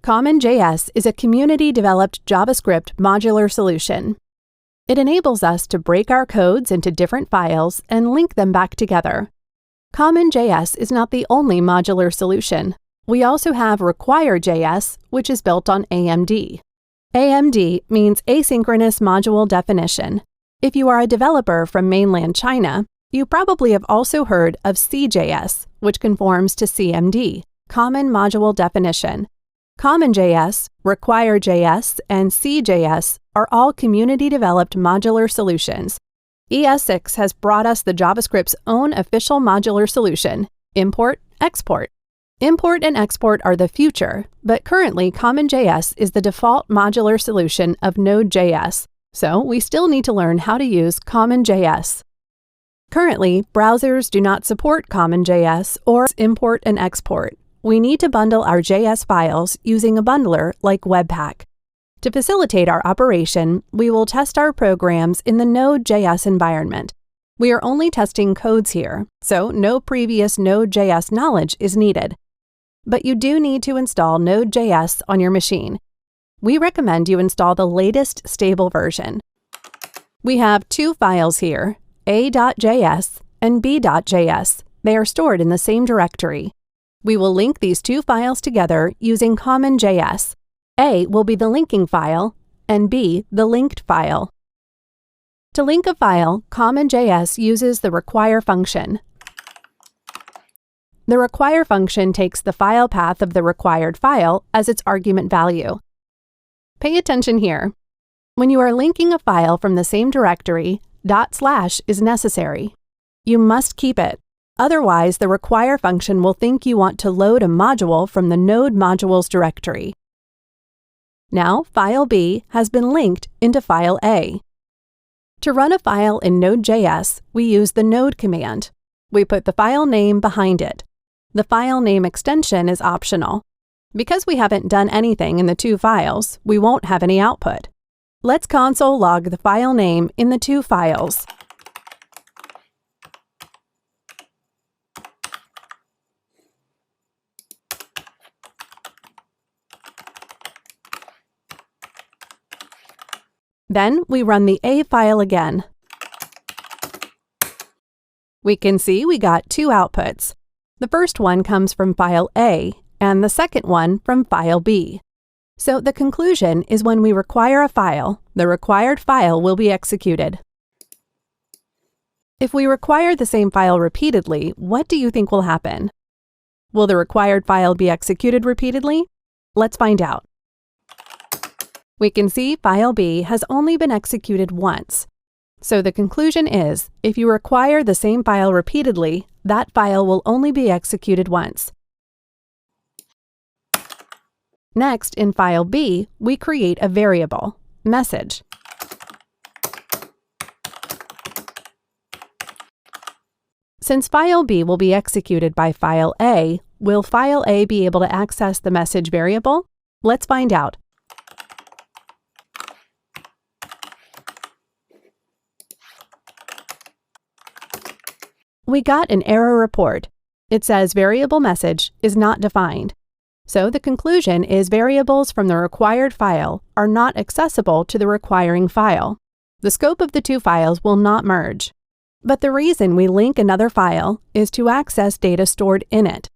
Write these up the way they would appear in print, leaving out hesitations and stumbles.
CommonJS is a community-developed JavaScript modular solution. It enables us to break our codes into different files and link them back together. CommonJS is not the only modular solution. We also have Require.js, which is built on AMD. AMD means Asynchronous Module Definition. If you are a developer from mainland China, you probably have also heard of CJS, which conforms to CMD, Common Module Definition. CommonJS, Require.js, and CJS are all community-developed modular solutions. ES6 has brought us the JavaScript's own official modular solution, Import, Export. Import and export are the future, but currently CommonJS is the default modular solution of Node.js, so we still need to learn how to use CommonJS. Currently, browsers do not support CommonJS or import and export. We need to bundle our JS files using a bundler like Webpack. To facilitate our operation, we will test our programs in the Node.js environment. We are only testing codes here, so no previous Node.js knowledge is needed. But you do need to install Node.js on your machine. We recommend you install the latest stable version. We have two files here, a.js and b.js. They are stored in the same directory. We will link these two files together using CommonJS. A will be the linking file, and B the linked file. To link a file, CommonJS uses the require function. The require function takes the file path of the required file as its argument value. Pay attention here. When you are linking a file from the same directory, // is necessary. You must keep it. Otherwise, the require function will think you want to load a module from the node modules directory. Now, file B has been linked into file A. To run a file in Node.js, we use the node command. We put the file name behind it. The file name extension is optional. Because we haven't done anything in the two files, we won't have any output. Let's console log the file name in the two files. Then we run the A file again. We can see we got two outputs. The first one comes from file A, and the second one from file B. So the conclusion is when we require a file, the required file will be executed. If we require the same file repeatedly, what do you think will happen? Will the required file be executed repeatedly? Let's find out. We can see file B has only been executed once. So the conclusion is, if you require the same file repeatedly, that file will only be executed once. Next, in file B, we create a variable, message. Since file B will be executed by file A, will file A be able to access the message variable? Let's find out. We got an error report. It says variable message is not defined. So the conclusion is variables from the required file are not accessible to the requiring file. The scope of the two files will not merge. But the reason we link another file is to access data stored in it.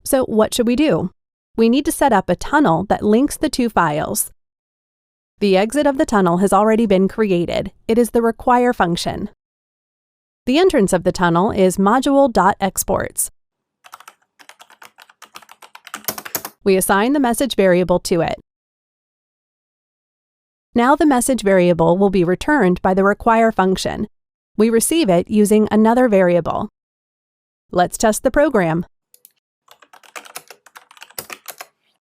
So what should we do? We need to set up a tunnel that links the two files. The exit of the tunnel has already been created. It is the require function. The entrance of the tunnel is module.exports. We assign the message variable to it. Now the message variable will be returned by the require function. We receive it using another variable. Let's test the program.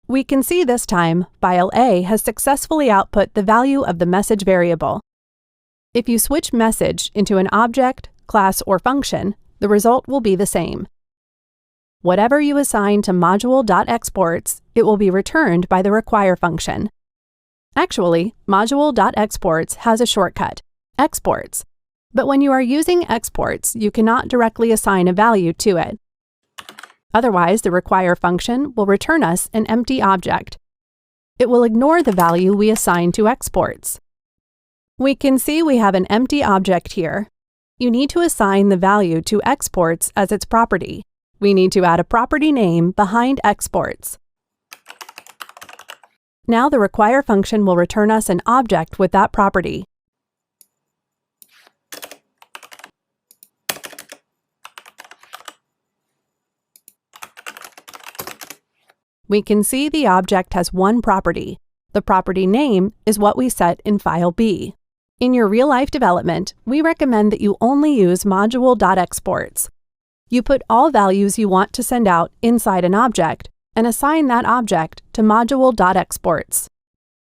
We can see this time, file A has successfully output the value of the message variable. If you switch message into an object, class, or function, the result will be the same. Whatever you assign to module.exports, it will be returned by the require function. Actually, module.exports has a shortcut, exports. But when you are using exports, you cannot directly assign a value to it. Otherwise, the require function will return us an empty object. it will ignore the value we assign to exports. We can see we have an empty object here. You need to assign the value to exports as its property. We need to add a property name behind exports. Now the require function will return us an object with that property. We can see the object has one property. The property name is what we set in file B. In your real-life development, we recommend that you only use module.exports. You put all values you want to send out inside an object and assign that object to module.exports.